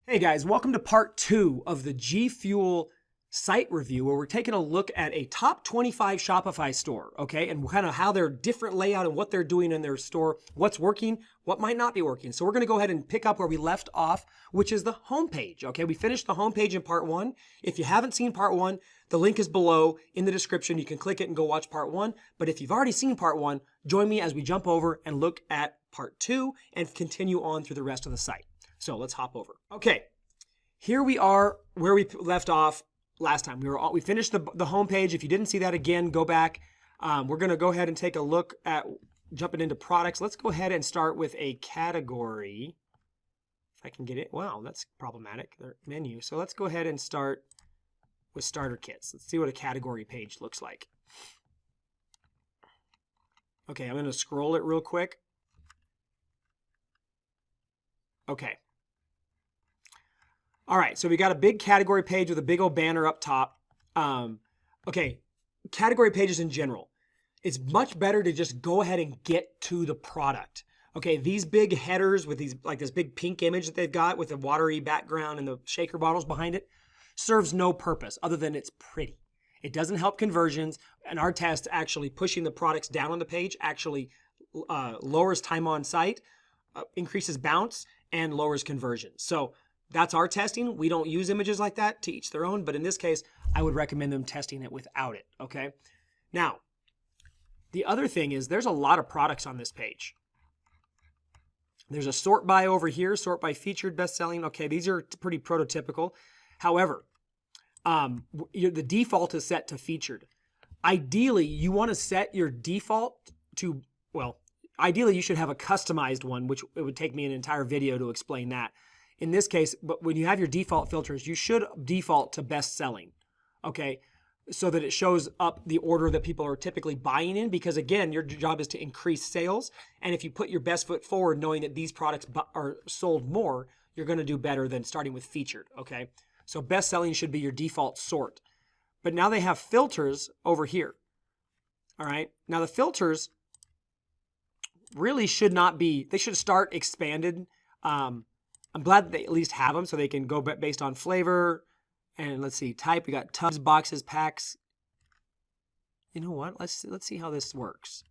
Hey guys, welcome to part 2 of the G Fuel site review, where we're taking a look at a top 25 Shopify store, okay, and kind of how their different layout and what they're doing in their store, what's working, what might not be working. So we're going to go ahead and pick up where we left off, which is the homepage, okay? We finished the homepage in part 1. If you haven't seen part 1, the link is below in the description. You can click it and go watch part 1. But if you've already seen part 1, join me as we jump over and look at part 2 and continue on through the rest of the site. So let's hop over. Okay, here we are where we left off last time. We finished the homepage. If you didn't see that, again, go back. We're going to go ahead and take a look at jumping into products. Let's go ahead and start with a category. If I can get it. Wow, that's problematic. Their menu. So let's go ahead and start with starter kits. Let's see what a category page looks like. Okay, I'm going to scroll it real quick. Okay. All right, so we got a big category page with a big old banner up top. Okay, category pages in general. It's much better to just go ahead and get to the product. Okay, these big headers with these, like this big pink image that they've got with the watery background and the shaker bottles behind it, serves no purpose other than it's pretty. It doesn't help conversions, and our test actually pushing the products down on the page actually lowers time on site, increases bounce, and lowers conversions. So that's our testing. We don't use images like that, to each their own, but in this case, I would recommend them testing it without it, okay? Now, the other thing is there's a lot of products on this page. There's a sort by over here, sort by featured, best-selling. Okay, these are pretty prototypical. However, the default is set to featured. Ideally, you want to set your default to, well, ideally you should have a customized one, which it would take me an entire video to explain that. In this case, but when you have your default filters, you should default to best selling, okay? So that it shows up the order that people are typically buying in, because again, your job is to increase sales. And if you put your best foot forward, knowing that these products are sold more, you're gonna do better than starting with featured, okay? So best selling should be your default sort. But now they have filters over here, all right? Now the filters really should not be, they should start expanded. I'm glad that they at least have them so they can go based on flavor. And let's see, type. We got tubs, boxes, packs. You know what? Let's see how this works.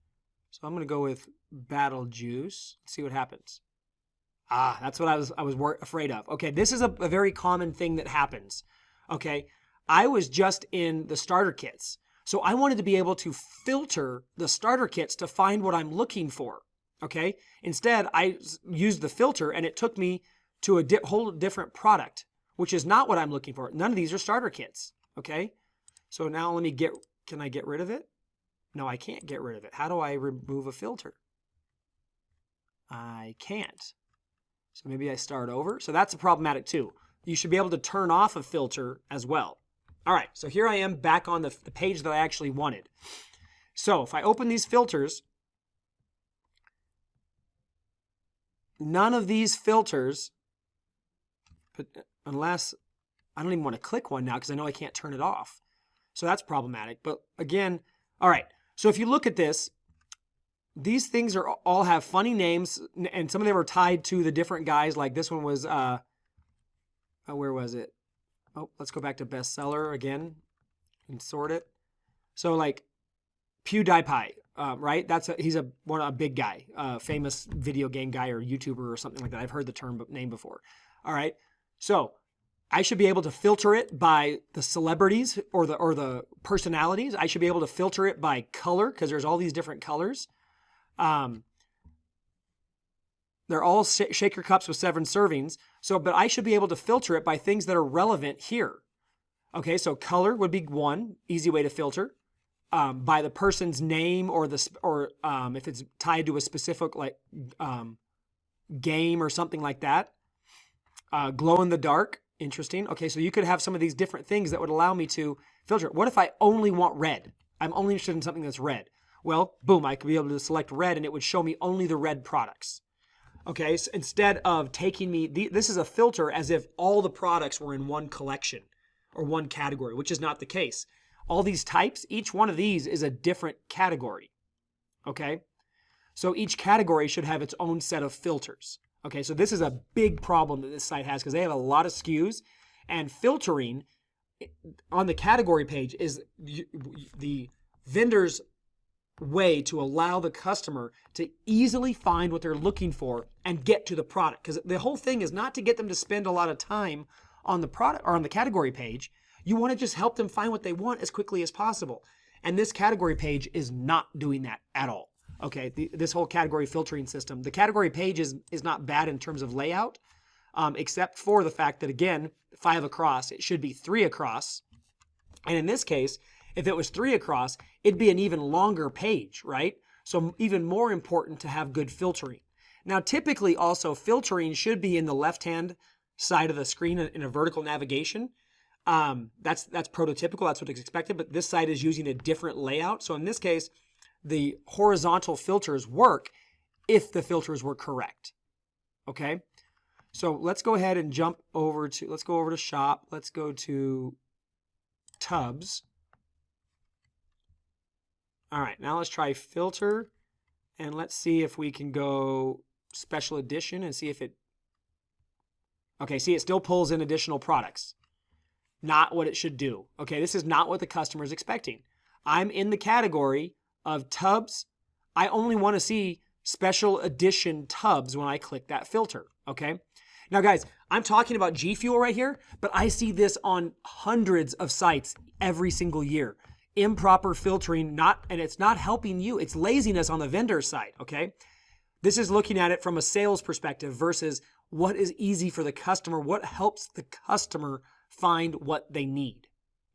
So I'm going to go with Battle Juice. Let's see what happens. Ah, that's what I was afraid of. Okay, this is a very common thing that happens. Okay, I was just in the starter kits. So I wanted to be able to filter the starter kits to find what I'm looking for. Okay, instead I used the filter and it took me to a whole different product, which is not what I'm looking for. None of these are starter kits, okay? So now let me can I get rid of it? No, I can't get rid of it. How do I remove a filter? I can't. So maybe I start over. So that's problematic too. You should be able to turn off a filter as well. All right, so here I am back on the page that I actually wanted. So if I open these filters, none of these filters, unless I don't even want to click one now because I know I can't turn it off. So that's problematic. But again, all right. So if you look at this, these things all have funny names, and some of them are tied to the different guys. Like this one was, where was it? Oh, let's go back to bestseller again and sort it. So like PewDiePie, right? He's a big guy, famous video game guy or YouTuber or something like that. I've heard the name before. All right. So I should be able to filter it by the celebrities or the personalities. I should be able to filter it by color because there's all these different colors. They're all shaker cups with 7 servings. So, but I should be able to filter it by things that are relevant here. Okay, so color would be one easy way to filter. By the person's name or if it's tied to a specific game or something like that. Glow in the dark, interesting. Okay, so you could have some of these different things that would allow me to filter. What if I only want red? I'm only interested in something that's red. Well, boom, I could be able to select red and it would show me only the red products. Okay, so instead of taking me, this is a filter as if all the products were in one collection or one category, which is not the case. All these types, each one of these is a different category. Okay, so each category should have its own set of filters. Okay, so this is a big problem that this site has because they have a lot of SKUs, and filtering on the category page is the vendor's way to allow the customer to easily find what they're looking for and get to the product. Because the whole thing is not to get them to spend a lot of time on the product or on the category page. You want to just help them find what they want as quickly as possible. And this category page is not doing that at all. Okay, this whole category filtering system. The category page is not bad in terms of layout, except for the fact that, again, 5 across, it should be 3 across. And in this case, if it was 3 across, it'd be an even longer page, right? So even more important to have good filtering. Now, typically also filtering should be in the left-hand side of the screen in a vertical navigation. That's prototypical, that's what is expected, but this site is using a different layout. So in this case, the horizontal filters work if the filters were correct. Okay? So let's go ahead and jump over to, let's go over to shop. Let's go to tubs. All right, now let's try filter, and let's see if we can go special edition and see if it, okay, see, it still pulls in additional products. Not what it should do. Okay, this is not what the customer is expecting. I'm in the category of tubs. I only want to see special edition tubs when I click that filter, okay? Now guys, I'm talking about G Fuel right here, but I see this on hundreds of sites every single year. Improper filtering, and it's not helping you. It's laziness on the vendor side, okay? This is looking at it from a sales perspective versus what is easy for the customer, what helps the customer find what they need,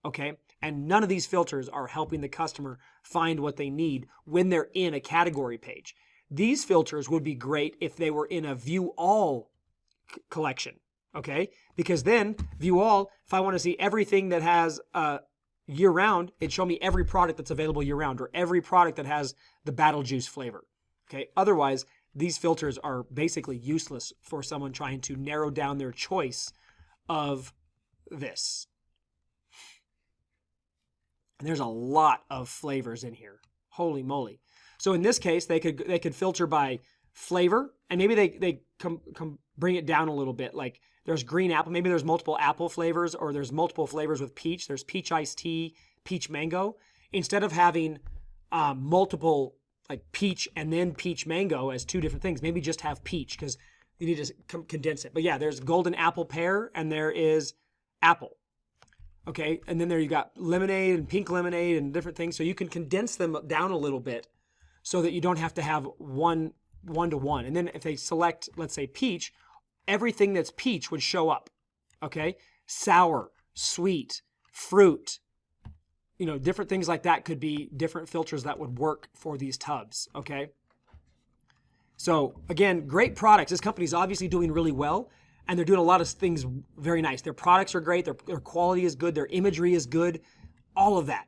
okay? And none of these filters are helping the customer find what they need when they're in a category page. These filters would be great if they were in a view all collection, okay? Because then view all, if I want to see everything that has year round, it'd show me every product that's available year round or every product that has the Battle Juice flavor, okay? Otherwise, these filters are basically useless for someone trying to narrow down their choice of this. And there's a lot of flavors in here. Holy moly. So in this case, they could filter by flavor, and maybe they bring it down a little bit. Like there's green apple, maybe there's multiple apple flavors, or there's multiple flavors with peach. There's peach iced tea, peach mango. Instead of having multiple like peach and then peach mango as two different things, maybe just have peach because you need to condense it. But yeah, there's golden apple pear and there is apple. Okay, and then there you got lemonade and pink lemonade and different things. So you can condense them down a little bit so that you don't have to have one-to-one. And then if they select, let's say, peach, everything that's peach would show up. Okay, sour, sweet, fruit, you know, different things like that could be different filters that would work for these tubs. Okay, so again, great products. This company's obviously doing really well. And they're doing a lot of things very nice. Their products are great. Their quality is good. Their imagery is good. All of that.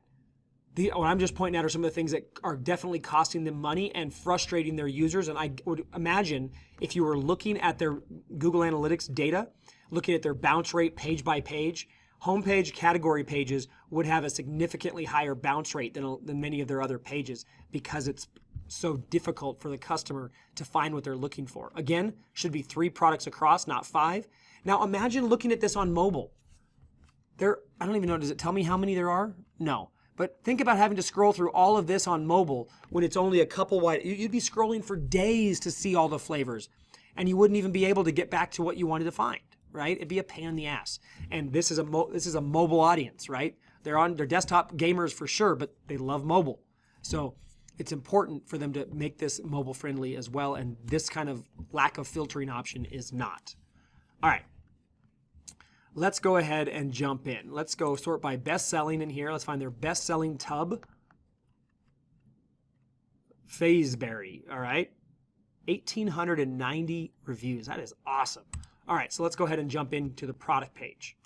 What I'm just pointing out are some of the things that are definitely costing them money and frustrating their users. And I would imagine if you were looking at their Google Analytics data, looking at their bounce rate page by page, homepage category pages would have a significantly higher bounce rate than many of their other pages because it's so difficult for the customer to find what they're looking for. Again, should be 3 products across, not 5. Now imagine looking at this on mobile. I don't even know, does it tell me how many there are? No. But think about having to scroll through all of this on mobile when it's only a couple wide. You'd be scrolling for days to see all the flavors, and you wouldn't even be able to get back to what you wanted to find, right? It'd be a pain in the ass. And this is a mobile audience, right? They're desktop gamers for sure, but they love mobile. So it's important for them to make this mobile friendly as well, and this kind of lack of filtering option is not. All right, let's go ahead and jump in. Let's go sort by best selling in here. Let's find their best selling tub. Fazeberry, all right, 1,890 reviews. That is awesome. All right, so let's go ahead and jump into the product page.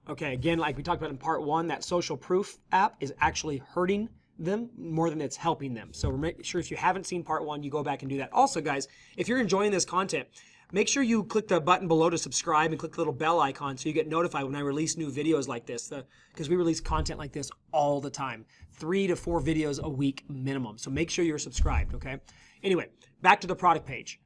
Okay, again, like we talked about in part 1, that social proof app is actually hurting them more than it's helping them. So make sure if you haven't seen part 1, you go back and do that. Also, guys, if you're enjoying this content, make sure you click the button below to subscribe and click the little bell icon so you get notified when I release new videos like this, because we release content like this all the time, 3 to 4 videos a week minimum. So make sure you're subscribed, okay? Anyway, back to the product page.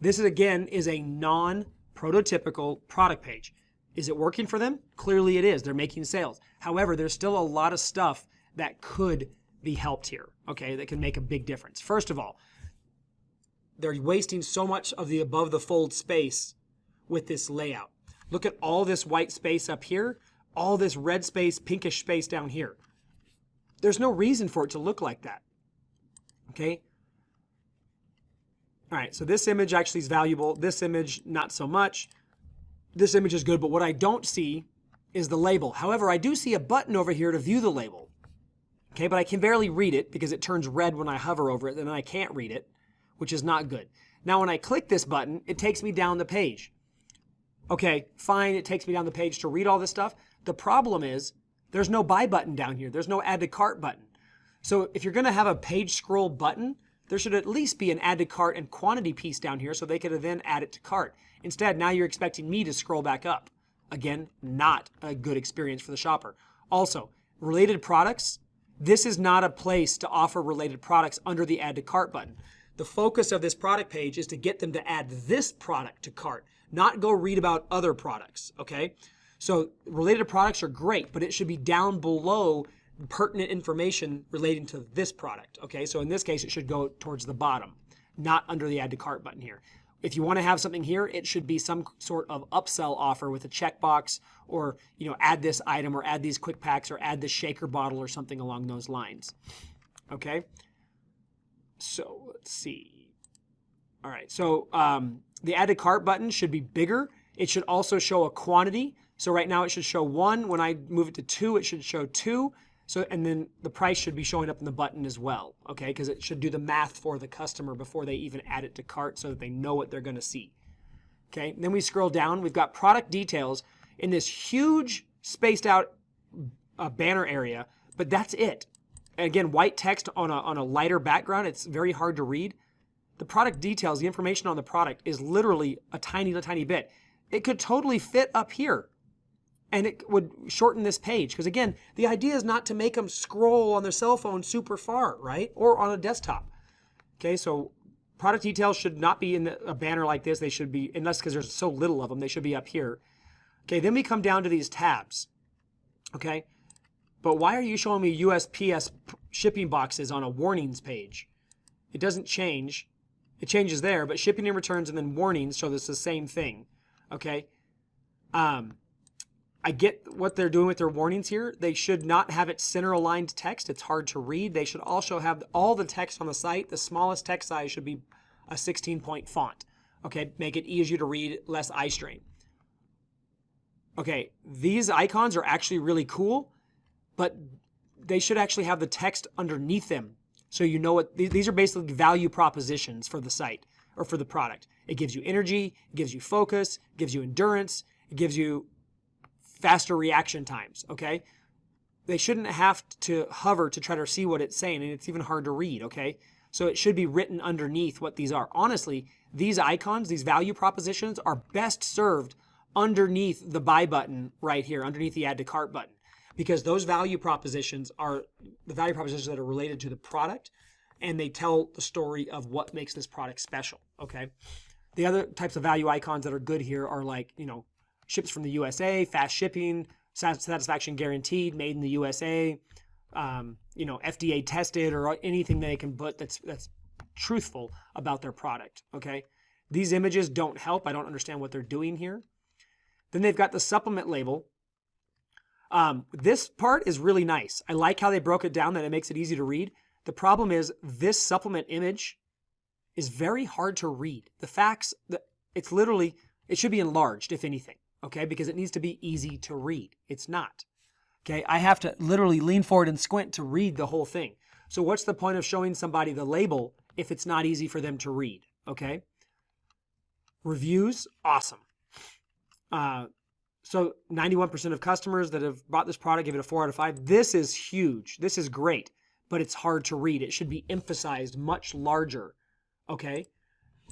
This is, again, is a non-prototypical product page. Is it working for them? Clearly it is. They're making sales. However, there's still a lot of stuff that could be helped here, okay, that can make a big difference. First of all, they're wasting so much of the above the fold space with this layout. Look at all this white space up here, all this red space, pinkish space down here. There's no reason for it to look like that, okay? All right, so this image actually is valuable. This image, not so much. This image is good, but what I don't see is the label. However, I do see a button over here to view the label. Okay, but I can barely read it because it turns red when I hover over it, and then I can't read it, which is not good. Now, when I click this button, it takes me down the page. Okay, fine, it takes me down the page to read all this stuff. The problem is there's no buy button down here. There's no add to cart button. So if you're going to have a page scroll button, there should at least be an add to cart and quantity piece down here so they could then add it to cart. Instead, now you're expecting me to scroll back up. Again, not a good experience for the shopper. Also, related products, this is not a place to offer related products under the add to cart button. The focus of this product page is to get them to add this product to cart, not go read about other products, okay? So related products are great, but it should be down below pertinent information relating to this product, okay? So in this case, it should go towards the bottom, not under the add to cart button here. If you want to have something here, it should be some sort of upsell offer with a checkbox, or, you know, add this item, or add these quick packs, or add this shaker bottle, or something along those lines, okay? So let's see. All right, so the add to cart button should be bigger. It should also show a quantity. So right now it should show 1. When I move it to 2, it should show 2. So, and then the price should be showing up in the button as well, okay? Because it should do the math for the customer before they even add it to cart so that they know what they're going to see, okay? And then we scroll down. We've got product details in this huge spaced out banner area, but that's it. And again, white text on a lighter background. It's very hard to read. The product details, the information on the product is literally a tiny bit. It could totally fit up here. And it would shorten this page. Because again, the idea is not to make them scroll on their cell phone super far, right? Or on a desktop. Okay, so product details should not be in a banner like this. They should be, unless because there's so little of them, they should be up here. Okay, then we come down to these tabs. Okay, but why are you showing me USPS shipping boxes on a warnings page? It doesn't change. It changes there, but shipping and returns and then warnings show this the same thing. Okay, I get what they're doing with their warnings here. They should not have it center aligned text. It's hard to read. They should also have all the text on the site. The smallest text size should be a 16-point font. Okay, make it easier to read, less eye strain. Okay, these icons are actually really cool, but they should actually have the text underneath them. So you know what, these are basically value propositions for the site or for the product. It gives you energy, it gives you focus, it gives you endurance, it gives you faster reaction times, okay? They shouldn't have to hover to try to see what it's saying, and it's even hard to read, okay? So it should be written underneath what these are. Honestly, these icons, these value propositions are best served underneath the buy button right here, underneath the add to cart button, because those value propositions are the value propositions that are related to the product, and they tell the story of what makes this product special, okay? The other types of value icons that are good here are like, you know, ships from the USA, fast shipping, satisfaction guaranteed, made in the USA, you know, FDA tested, or anything they can put that's truthful about their product, okay? These images don't help. I don't understand what they're doing here. Then they've got the supplement label. This part is really nice. I like how they broke it down, that it makes it easy to read. The problem is this supplement image is very hard to read. The facts, it's literally, it should be enlarged, if anything. Okay, because it needs to be easy to read. It's not. Okay, I have to literally lean forward and squint to read the whole thing. So what's the point of showing somebody the label if it's not easy for them to read? Okay. Reviews, awesome. So 91% of customers that have bought this product give it a 4 out of 5. This is huge. This is great, but it's hard to read. It should be emphasized much larger. Okay.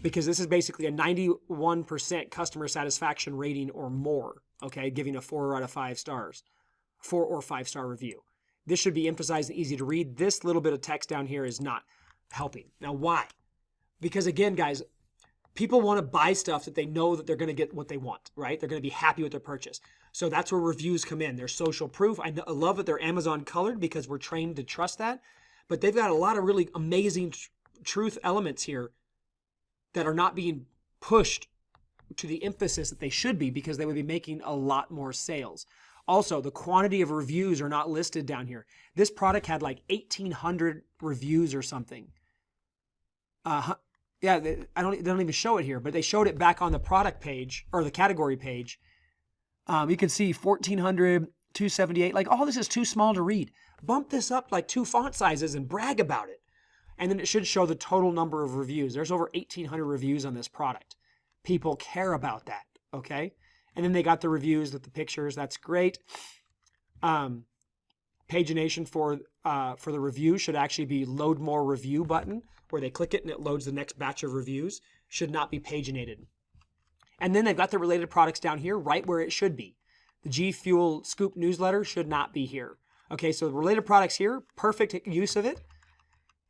because this is basically a 91% customer satisfaction rating or more, okay, giving a 4 out of 5 stars, 4 or 5 star review. This should be emphasized and easy to read. This little bit of text down here is not helping. Now, why? Because again, guys, people want to buy stuff that they know that they're going to get what they want, right? They're going to be happy with their purchase. So that's where reviews come in. They're social proof. I love that they're Amazon colored because we're trained to trust that. But they've got a lot of really amazing truth elements here that are not being pushed to the emphasis that they should be, because they would be making a lot more sales. Also, the quantity of reviews are not listed down here. This product had like 1,800 reviews or something. Yeah, they don't even show it here, but they showed it back on the product page or the category page. You can see 1,400, 278. Like, all this is too small to read. Bump this up like 2 font sizes and brag about it. And then it should show the total number of reviews. There's over 1,800 reviews on this product. People care about that, okay? And then they got the reviews with the pictures. That's great. Pagination for the review should actually be load more review button, where they click it and it loads the next batch of reviews. Should not be paginated. And then they've got the related products down here right where it should be. The G Fuel Scoop newsletter should not be here. Okay, so the related products here, perfect use of it.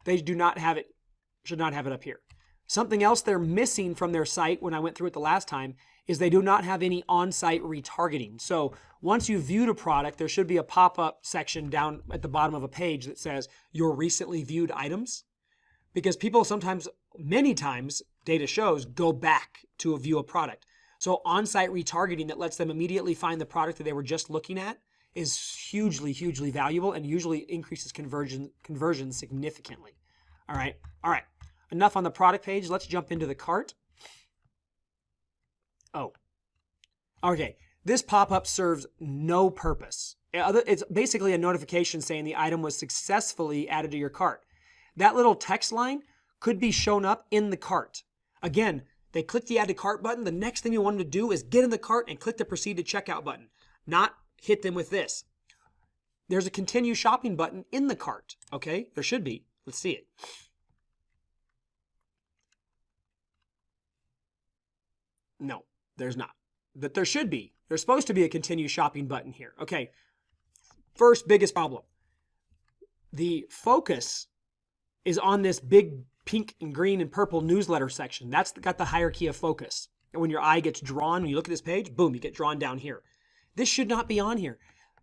They do not have it, should not have it up here. Something else they're missing from their site when I went through it the last time is they do not have any on-site retargeting. So once you've viewed a product, there should be a pop-up section down at the bottom of a page that says your recently viewed items. Because people sometimes, many times, data shows, go back to view a product. So on-site retargeting that lets them immediately find the product that they were just looking at is hugely, hugely valuable and usually increases conversion significantly. All right. Enough on the product page. Let's jump into the cart. Oh, okay. This pop-up serves no purpose. It's basically a notification saying the item was successfully added to your cart. That little text line could be shown up in the cart. Again, they click the add to cart button. The next thing you want them to do is get in the cart and click the proceed to checkout button, not hit them with this. There's a continue shopping button in the cart. Okay, there should be. Let's see it. No, there's not. But there should be. There's supposed to be a continue shopping button here. Okay, first biggest problem. The focus is on this big pink and green and purple newsletter section. That's got the hierarchy of focus. And when your eye gets drawn, when you look at this page, boom, you get drawn down here. This should not be on here.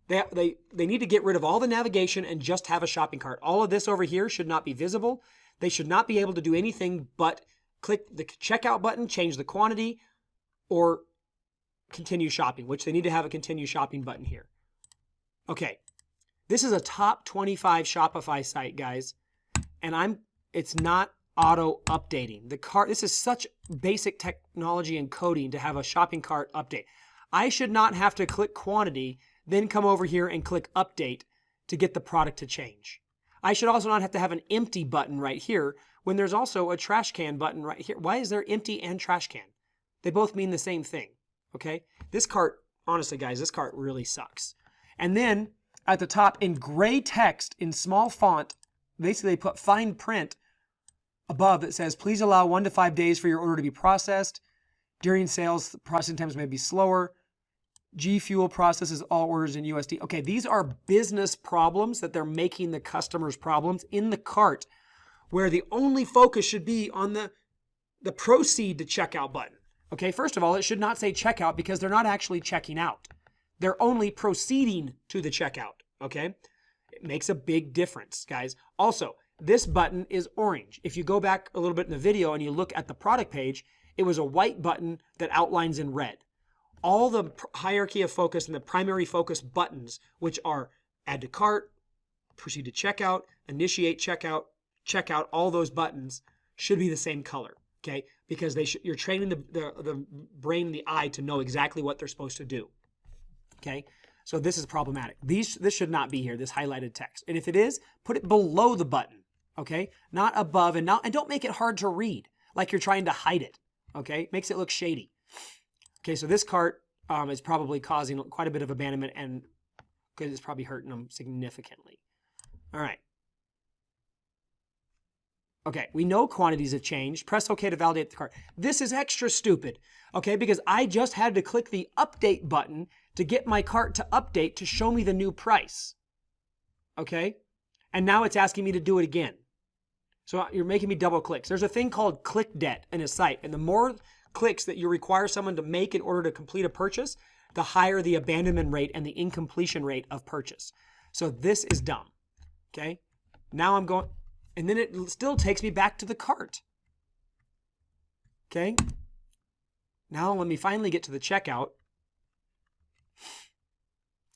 They need to get rid of all the navigation and just have a shopping cart. All of this over here should not be visible. They should not be able to do anything but click the checkout button, change the quantity, or continue shopping, which they need to have a continue shopping button here. Okay, this is a top 25 Shopify site, guys, and it's not auto updating. This is such basic technology and coding to have a shopping cart update. I should not have to click quantity, then come over here and click update to get the product to change. I should also not have to have an empty button right here when there's also a trash can button right here. Why is there empty and trash can? They both mean the same thing, okay? This cart, honestly, guys, this cart really sucks. And then at the top in gray text in small font, basically they put fine print above that says, please allow 1 to 5 days for your order to be processed. During sales, processing times may be slower. G Fuel processes all orders in USD. Okay, these are business problems that they're making the customers' problems in the cart, where the only focus should be on the proceed to checkout button. Okay, first of all, it should not say checkout because they're not actually checking out. They're only proceeding to the checkout, okay? It makes a big difference, guys. Also, this button is orange. If you go back a little bit in the video and you look at the product page, it was a white button that outlines in red. All the hierarchy of focus and the primary focus buttons, which are add to cart, proceed to checkout, initiate checkout, checkout, all those buttons should be the same color, okay? Because you're training the brain, the eye to know exactly what they're supposed to do, okay? So this is problematic. This should not be here, this highlighted text. And if it is, put it below the button, okay? Not above, and don't make it hard to read, like you're trying to hide it, okay? Makes it look shady. Okay, so this cart is probably causing quite a bit of abandonment, and because it's probably hurting them significantly. All right. Okay, we know quantities have changed. Press OK to validate the cart. This is extra stupid, okay, because I just had to click the update button to get my cart to update to show me the new price, okay? And now it's asking me to do it again. So you're making me double clicks. There's a thing called click debt in a site, and the more clicks that you require someone to make in order to complete a purchase, the higher the abandonment rate and the incompletion rate of purchase. So this is dumb, okay? Now I'm going, and then it still takes me back to the cart, okay? Now let me finally get to the checkout.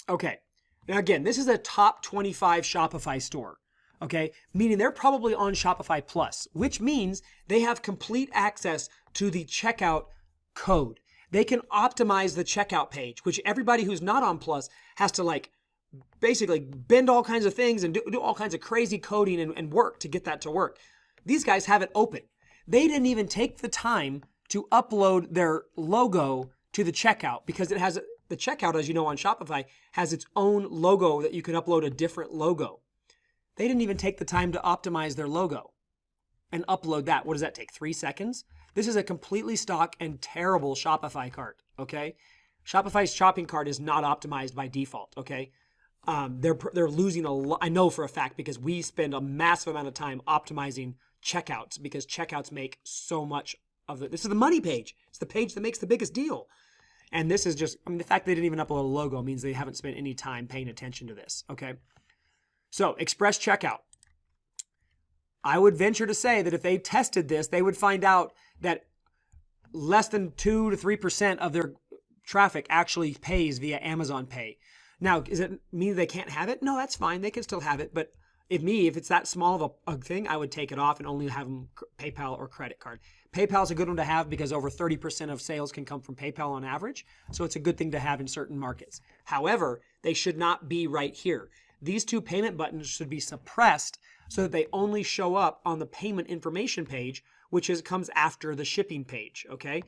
Okay, now again, this is a top 25 Shopify store, okay? Meaning they're probably on Shopify Plus, which means they have complete access to the checkout code. They can optimize the checkout page, which everybody who's not on Plus has to like basically bend all kinds of things and do all kinds of crazy coding and work to get that to work. These guys have it open. They didn't even take the time to upload their logo to the checkout because it has the checkout, as you know, on Shopify has its own logo that you can upload a different logo. They didn't even take the time to optimize their logo and upload that. What does that take? 3 seconds? This is a completely stock and terrible Shopify cart, okay? Shopify's shopping cart is not optimized by default, okay? They're losing a lot. I know for a fact because we spend a massive amount of time optimizing checkouts because checkouts make so much of it. This is the money page. It's the page that makes the biggest deal. And this is just, I mean, the fact they didn't even upload a logo means they haven't spent any time paying attention to this, okay? So, express checkout. I would venture to say that if they tested this, they would find out that less than 2 to 3% of their traffic actually pays via Amazon Pay. Now, does it mean they can't have it? No, that's fine. They can still have it. But if it's that small of a thing, I would take it off and only have them PayPal or credit card. PayPal is a good one to have because over 30% of sales can come from PayPal on average. So it's a good thing to have in certain markets. However, they should not be right here. These two payment buttons should be suppressed so that they only show up on the payment information page, which comes after the shipping page, okay?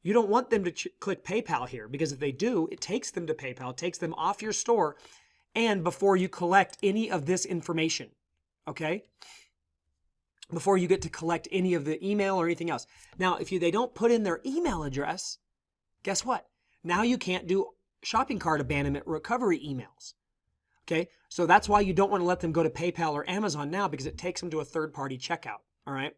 You don't want them to click PayPal here because if they do, it takes them to PayPal, it takes them off your store and before you collect any of this information, okay? Before you get to collect any of the email or anything else. Now, if they don't put in their email address, guess what? Now you can't do shopping cart abandonment recovery emails. Okay, so that's why you don't want to let them go to PayPal or Amazon now because it takes them to a third-party checkout, all right?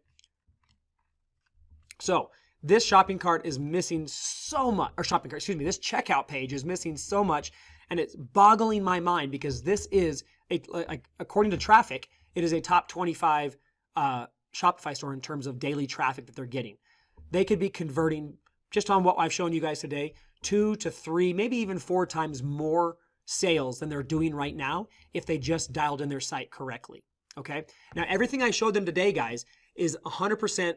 So this shopping cart is missing so much, or shopping cart, excuse me, this checkout page is missing so much, and it's boggling my mind because this is, according to traffic, it is a top 25 Shopify store in terms of daily traffic that they're getting. They could be converting, just on what I've shown you guys today, 2 to 3, maybe even 4 times more sales than they're doing right now if they just dialed in their site correctly, okay? Now, everything I showed them today, guys, is 100%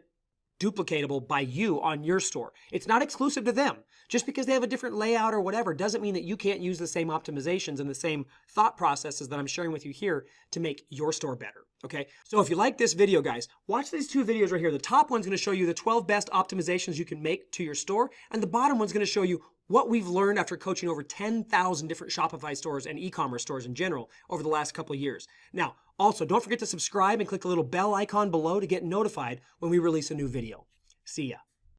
duplicatable by you on your store. It's not exclusive to them. Just because they have a different layout or whatever doesn't mean that you can't use the same optimizations and the same thought processes that I'm sharing with you here to make your store better, okay? So if you like this video, guys, watch these 2 videos right here. The top one's gonna show you the 12 best optimizations you can make to your store, and the bottom one's gonna show you what we've learned after coaching over 10,000 different Shopify stores and e-commerce stores in general over the last couple of years. Now, also, don't forget to subscribe and click the little bell icon below to get notified when we release a new video. See ya.